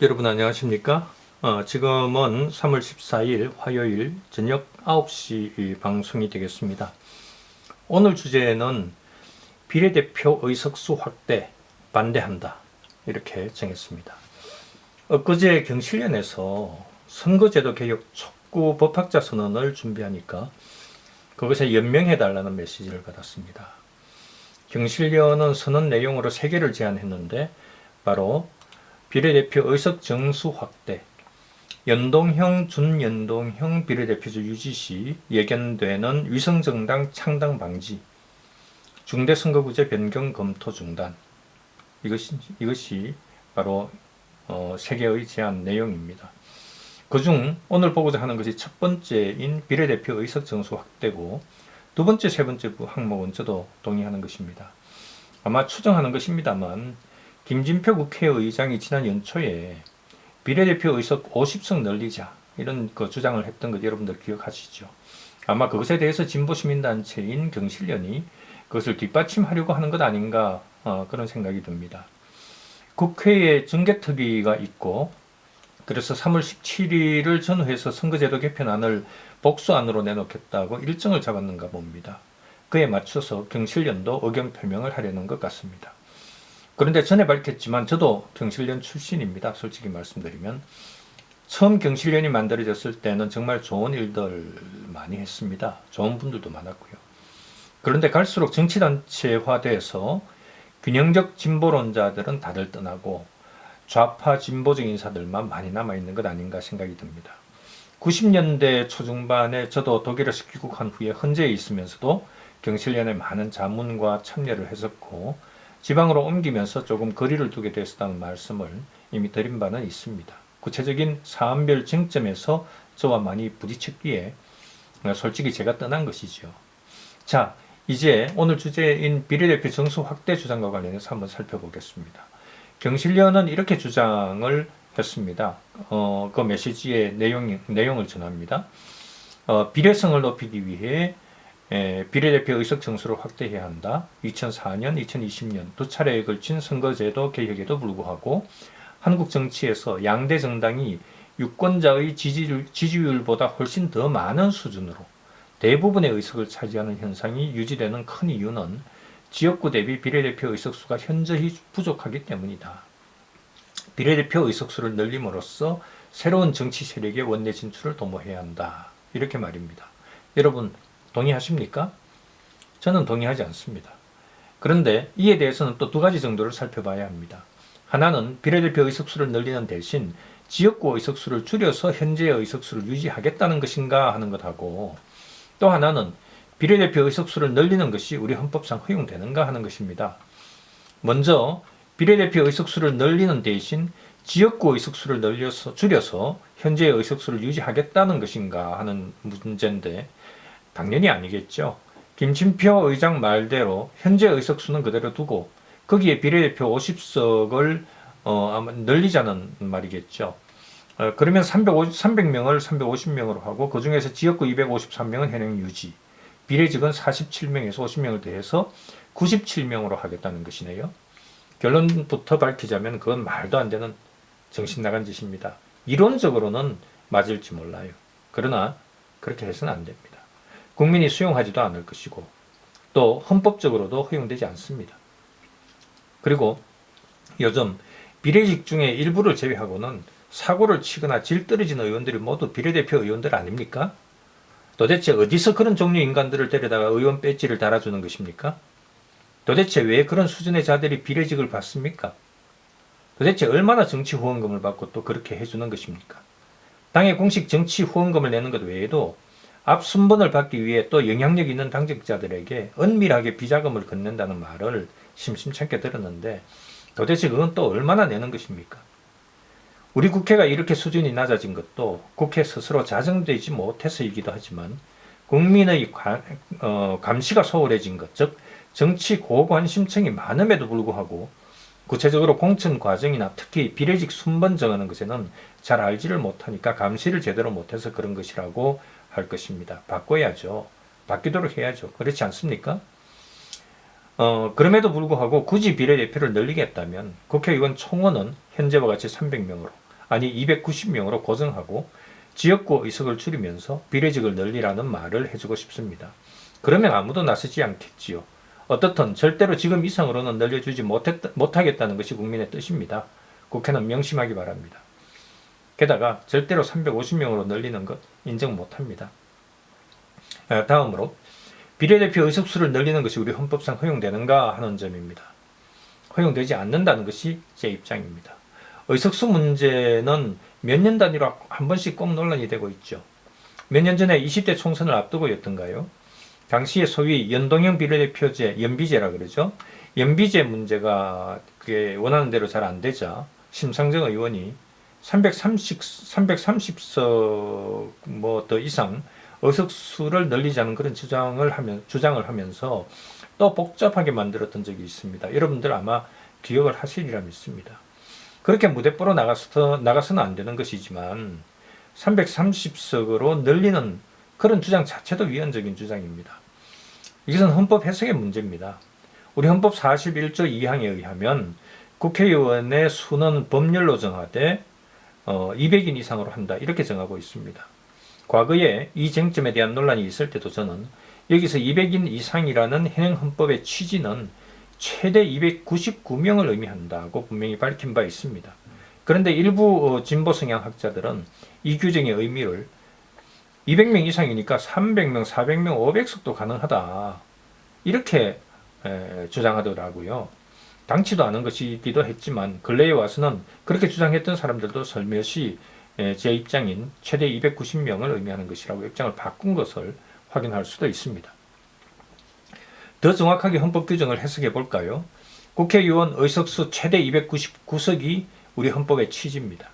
여러분 안녕하십니까? 지금은 3월 14일 화요일 저녁 9시 방송이 되겠습니다. 오늘 주제는 비례대표 의석수 확대 반대한다 이렇게 정했습니다. 엊그제 경실련에서 선거제도 개혁 촉구 법학자 선언을 준비하니까 그것에 연명해달라는 메시지를 받았습니다. 경실련은 선언 내용으로 3개를 제안했는데 바로 비례대표 의석 정수 확대, 연동형, 준연동형 비례대표제 유지 시 예견되는 위성정당 창당 방지, 중대선거구제 변경 검토 중단. 이것이 바로 3개의 제안 내용입니다. 그중 오늘 보고자 하는 것이 첫 번째인 비례대표 의석 정수 확대고, 두 번째, 세 번째 항목은 저도 동의하는 것입니다. 아마 추정하는 것입니다만 김진표 국회의장이 지난 연초에 비례대표 의석 50석 늘리자 이런 주장을 했던 것 여러분들 기억하시죠? 아마 그것에 대해서 진보시민단체인 경실련이 그것을 뒷받침하려고 하는 것 아닌가 그런 생각이 듭니다. 국회에 정개특위가 있고 그래서 3월 17일을 전후해서 선거제도 개편안을 복수안으로 내놓겠다고 일정을 잡았는가 봅니다. 그에 맞춰서 경실련도 의견 표명을 하려는 것 같습니다. 그런데 전에 밝혔지만 저도 경실련 출신입니다. 솔직히 말씀드리면 처음 경실련이 만들어졌을 때는 정말 좋은 일들 많이 했습니다. 좋은 분들도 많았고요. 그런데 갈수록 정치단체화돼서 균형적 진보론자들은 다들 떠나고 좌파 진보적 인사들만 많이 남아있는 것 아닌가 생각이 듭니다. 90년대 초중반에 저도 독일에서 귀국한 후에 헌재에 있으면서도 경실련에 많은 자문과 참여를 했었고 지방으로 옮기면서 조금 거리를 두게 됐다는 말씀을 이미 드린 바는 있습니다. 구체적인 사안별 쟁점에서 저와 많이 부딪혔기에 솔직히 제가 떠난 것이죠. 자, 이제 오늘 주제인 비례대표 정수 확대 주장과 관련해서 한번 살펴보겠습니다. 경실련은 이렇게 주장을 했습니다. 그 메시지의 내용을 전합니다. 비례성을 높이기 위해 비례대표 의석 정수를 확대해야 한다. 2004년, 2020년 두 차례에 걸친 선거제도 개혁에도 불구하고 한국 정치에서 양대 정당이 유권자의 지지율보다 훨씬 더 많은 수준으로 대부분의 의석을 차지하는 현상이 유지되는 큰 이유는 지역구 대비 비례대표 의석수가 현저히 부족하기 때문이다. 비례대표 의석수를 늘림으로써 새로운 정치 세력의 원내 진출을 도모해야 한다. 이렇게 말입니다. 여러분 동의하십니까? 저는 동의하지 않습니다. 그런데 이에 대해서는 또 두 가지 정도를 살펴봐야 합니다. 하나는 비례대표 의석수를 늘리는 대신 지역구 의석수를 줄여서 현재의 의석수를 유지하겠다는 것인가 하는 것하고 또 하나는 비례대표 의석수를 늘리는 것이 우리 헌법상 허용되는가 하는 것입니다. 먼저 비례대표 의석수를 늘리는 대신 지역구 의석수를 줄여서 현재의 의석수를 유지하겠다는 것인가 하는 문제인데 당연히 아니겠죠. 김진표 의장 말대로 현재 의석수는 그대로 두고 거기에 비례대표 50석을 아마 늘리자는 말이겠죠. 그러면 300명을 350명으로 하고 그 중에서 지역구 253명은 현행 유지, 비례직은 47명에서 50명을 더해서 97명으로 하겠다는 것이네요. 결론부터 밝히자면 그건 말도 안 되는 정신 나간 짓입니다. 이론적으로는 맞을지 몰라요. 그러나 그렇게 해서는 안 됩니다. 국민이 수용하지도 않을 것이고 또 헌법적으로도 허용되지 않습니다. 그리고 요즘 비례직 중에 일부를 제외하고는 사고를 치거나 질 떨어진 의원들이 모두 비례대표 의원들 아닙니까? 도대체 어디서 그런 종류 인간들을 데려다가 의원 배지를 달아주는 것입니까? 도대체 왜 그런 수준의 자들이 비례직을 받습니까? 도대체 얼마나 정치 후원금을 받고 또 그렇게 해주는 것입니까? 당의 공식 정치 후원금을 내는 것 외에도 앞 순번을 받기 위해 또 영향력 있는 당직자들에게 은밀하게 비자금을 건넨다는 말을 심심찮게 들었는데 도대체 그건 또 얼마나 내는 것입니까? 우리 국회가 이렇게 수준이 낮아진 것도 국회 스스로 자정되지 못해서이기도 하지만 국민의 감시가 소홀해진 것, 즉 정치 고관심층이 많음에도 불구하고 구체적으로 공천 과정이나 특히 비례직 순번 정하는 것에는 잘 알지를 못하니까 감시를 제대로 못해서 그런 것이라고 할 것입니다. 바꿔야죠. 바뀌도록 해야죠. 그렇지 않습니까? 그럼에도 불구하고 굳이 비례대표를 늘리겠다면 국회의원 총원은 현재와 같이 300명으로 아니 290명으로 고정하고 지역구 의석을 줄이면서 비례직을 늘리라는 말을 해주고 싶습니다. 그러면 아무도 나서지 않겠지요. 어떻든 절대로 지금 이상으로는 늘려주지 못하겠다는 것이 국민의 뜻입니다. 국회는 명심하기 바랍니다. 게다가 절대로 350명으로 늘리는 것 인정 못합니다. 다음으로 비례대표 의석수를 늘리는 것이 우리 헌법상 허용되는가 하는 점입니다. 허용되지 않는다는 것이 제 입장입니다. 의석수 문제는 몇 년 단위로 한 번씩 꼭 논란이 되고 있죠. 몇 년 전에 20대 총선을 앞두고였던가요? 당시에 소위 연동형 비례대표제, 연비제라 그러죠. 연비제 문제가 그게 원하는 대로 잘 안 되자 심상정 의원이 330석 뭐 더 이상 의석수를 늘리자는 그런 주장을 하면서 또 복잡하게 만들었던 적이 있습니다. 여러분들 아마 기억을 하시리라 믿습니다. 그렇게 무대뽀로 나가서는 안 되는 것이지만 330석으로 늘리는 그런 주장 자체도 위헌적인 주장입니다. 이것은 헌법 해석의 문제입니다. 우리 헌법 41조 2항에 의하면 국회의원의 수는 법률로 정하되 200인 이상으로 한다 이렇게 정하고 있습니다. 과거에 이 쟁점에 대한 논란이 있을 때도 저는 여기서 200인 이상이라는 현행 헌법의 취지는 최대 299명을 의미한다고 분명히 밝힌 바 있습니다. 그런데 일부 진보 성향 학자들은 이 규정의 의미를 200명 이상이니까 300명, 400명, 500석도 가능하다 이렇게 주장하더라고요. 당치도 않은 것이기도 했지만 근래에 와서는 그렇게 주장했던 사람들도 설며시 제 입장인 최대 290명을 의미하는 것이라고 입장을 바꾼 것을 확인할 수도 있습니다. 더 정확하게 헌법 규정을 해석해 볼까요? 국회의원 의석수 최대 299석이 우리 헌법의 취지입니다.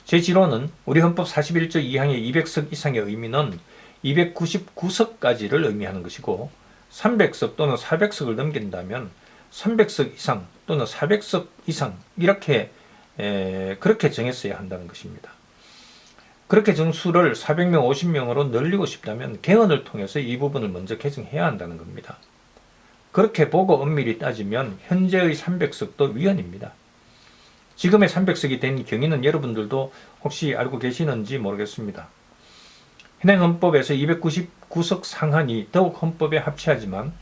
제 지로는 우리 헌법 41조 2항의 200석 이상의 의미는 299석까지를 의미하는 것이고 300석 또는 400석을 넘긴다면 300석 이상 또는 400석 이상 이렇게 그렇게 정했어야 한다는 것입니다. 그렇게 정수를 400명, 50명으로 늘리고 싶다면 개헌을 통해서 이 부분을 먼저 개정해야 한다는 겁니다. 그렇게 보고 엄밀히 따지면 현재의 300석도 위헌입니다. 지금의 300석이 된 경위는 여러분들도 혹시 알고 계시는지 모르겠습니다. 현행 헌법에서 299석 상한이 더욱 헌법에 합치하지만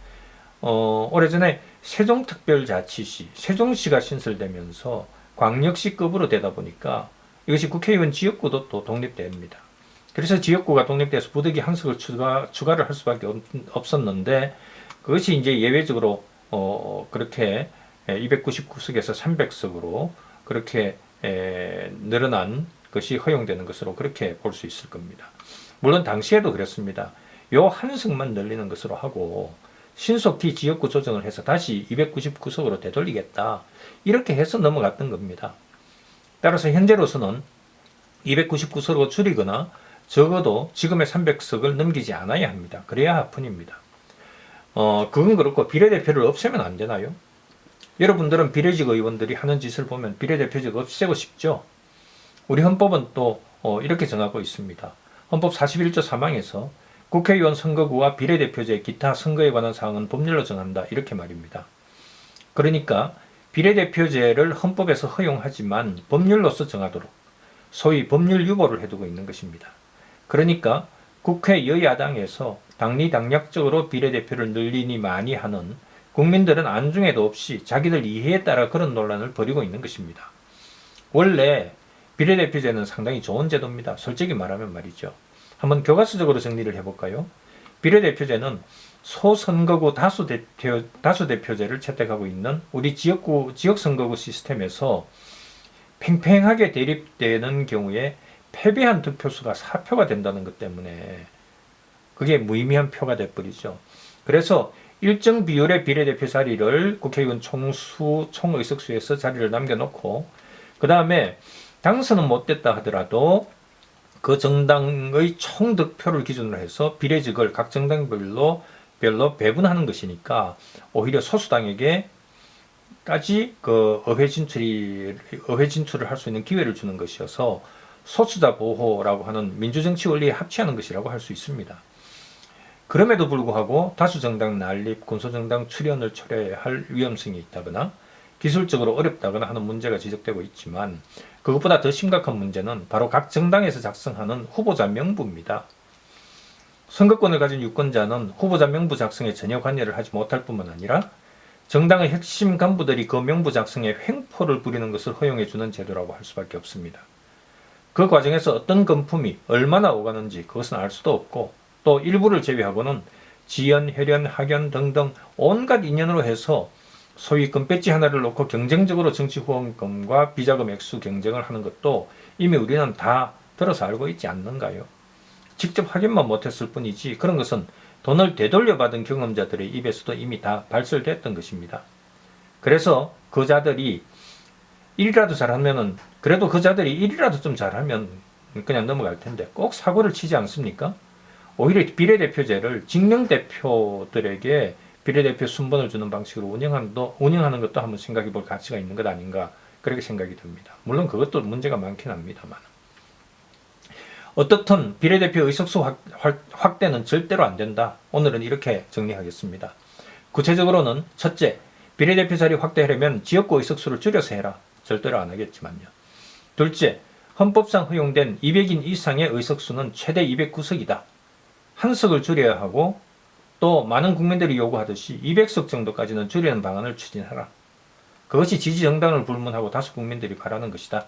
오래전에 세종특별자치시, 세종시가 신설되면서 광역시급으로 되다 보니까 이것이 국회의원 지역구도 또 독립됩니다. 그래서 지역구가 독립돼서 부득이 한 석을 추가를 할 수밖에 없었는데 그것이 이제 예외적으로 그렇게 299석에서 300석으로 그렇게 늘어난 것이 허용되는 것으로 그렇게 볼 수 있을 겁니다. 물론 당시에도 그랬습니다. 요 한 석만 늘리는 것으로 하고 신속히 지역구 조정을 해서 다시 299석으로 되돌리겠다. 이렇게 해서 넘어갔던 겁니다. 따라서 현재로서는 299석으로 줄이거나 적어도 지금의 300석을 넘기지 않아야 합니다. 그래야 합헌입니다. 그건 그렇고 비례대표를 없애면 안 되나요? 여러분들은 비례직 의원들이 하는 짓을 보면 비례대표직 없애고 싶죠? 우리 헌법은 또 이렇게 정하고 있습니다. 헌법 41조 3항에서 국회의원 선거구와 비례대표제 기타 선거에 관한 사항은 법률로 정한다 이렇게 말입니다. 그러니까 비례대표제를 헌법에서 허용하지만 법률로서 정하도록 소위 법률 유보를 해두고 있는 것입니다. 그러니까 국회 여야당에서 당리당략적으로 비례대표를 늘리니 많이 하는 국민들은 안중에도 없이 자기들 이해에 따라 그런 논란을 벌이고 있는 것입니다. 원래 비례대표제는 상당히 좋은 제도입니다. 솔직히 말하면 말이죠. 한번 교과서적으로 정리를 해볼까요? 비례대표제는 소선거구 다수대표제를 채택하고 있는 우리 지역선거구 시스템에서 팽팽하게 대립되는 경우에 패배한 득표수가 4표가 된다는 것 때문에 그게 무의미한 표가 돼버리죠. 그래서 일정 비율의 비례대표 자리를 국회의원 총의석수에서 자리를 남겨놓고 그 다음에 당선은 못됐다 하더라도 그 정당의 총득표를 기준으로 해서 비례직을 각 정당별로 배분하는 것이니까 오히려 소수당에게까지 그 의회 진출을 할 수 있는 기회를 주는 것이어서 소수자 보호라고 하는 민주정치 원리에 합치하는 것이라고 할 수 있습니다. 그럼에도 불구하고 다수정당 난립, 군소정당 출현을 초래할 위험성이 있다거나 기술적으로 어렵다거나 하는 문제가 지적되고 있지만 그것보다 더 심각한 문제는 바로 각 정당에서 작성하는 후보자 명부입니다. 선거권을 가진 유권자는 후보자 명부 작성에 전혀 관여를 하지 못할 뿐만 아니라 정당의 핵심 간부들이 그 명부 작성에 횡포를 부리는 것을 허용해주는 제도라고 할 수밖에 없습니다. 그 과정에서 어떤 금품이 얼마나 오가는지 그것은 알 수도 없고 또 일부를 제외하고는 지연, 혈연, 학연 등등 온갖 인연으로 해서 소위 금배지 하나를 놓고 경쟁적으로 정치 후원금과 비자금 액수 경쟁을 하는 것도 이미 우리는 다 들어서 알고 있지 않는가요? 직접 확인만 못했을 뿐이지 그런 것은 돈을 되돌려 받은 경험자들의 입에서도 이미 다 발설됐던 것입니다. 그래서 그 자들이 일이라도 잘하면은 그래도 그 자들이 일이라도 좀 잘하면 그냥 넘어갈 텐데 꼭 사고를 치지 않습니까? 오히려 비례대표제를 직능대표들에게 비례대표 순번을 주는 방식으로 운영하는 것도 한번 생각해 볼 가치가 있는 것 아닌가 그렇게 생각이 듭니다. 물론 그것도 문제가 많긴 합니다만 어떻든 비례대표 의석수 확대는 절대로 안 된다. 오늘은 이렇게 정리하겠습니다. 구체적으로는 첫째, 비례대표 자리 확대하려면 지역구 의석수를 줄여서 해라. 절대로 안 하겠지만요. 둘째, 헌법상 허용된 200인 이상의 의석수는 최대 209석이다. 한 석을 줄여야 하고 또 많은 국민들이 요구하듯이 200석 정도까지는 줄이는 방안을 추진하라. 그것이 지지정당을 불문하고 다수 국민들이 바라는 것이다.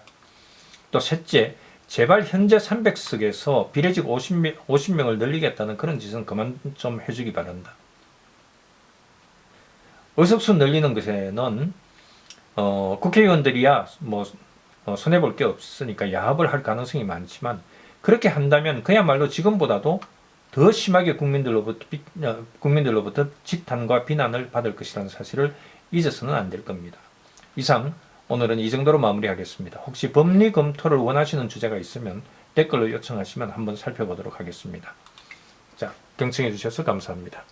또 셋째, 제발 현재 300석에서 비례직 50명을 늘리겠다는 그런 짓은 그만 좀 해주기 바란다. 의석수 늘리는 것에는 국회의원들이야 손해볼 게 없으니까 야합을 할 가능성이 많지만 그렇게 한다면 그야말로 지금보다도 더 심하게 국민들로부터 지탄과 비난을 받을 것이라는 사실을 잊어서는 안 될 겁니다. 이상 오늘은 이 정도로 마무리하겠습니다. 혹시 법리 검토를 원하시는 주제가 있으면 댓글로 요청하시면 한번 살펴보도록 하겠습니다. 자, 경청해 주셔서 감사합니다.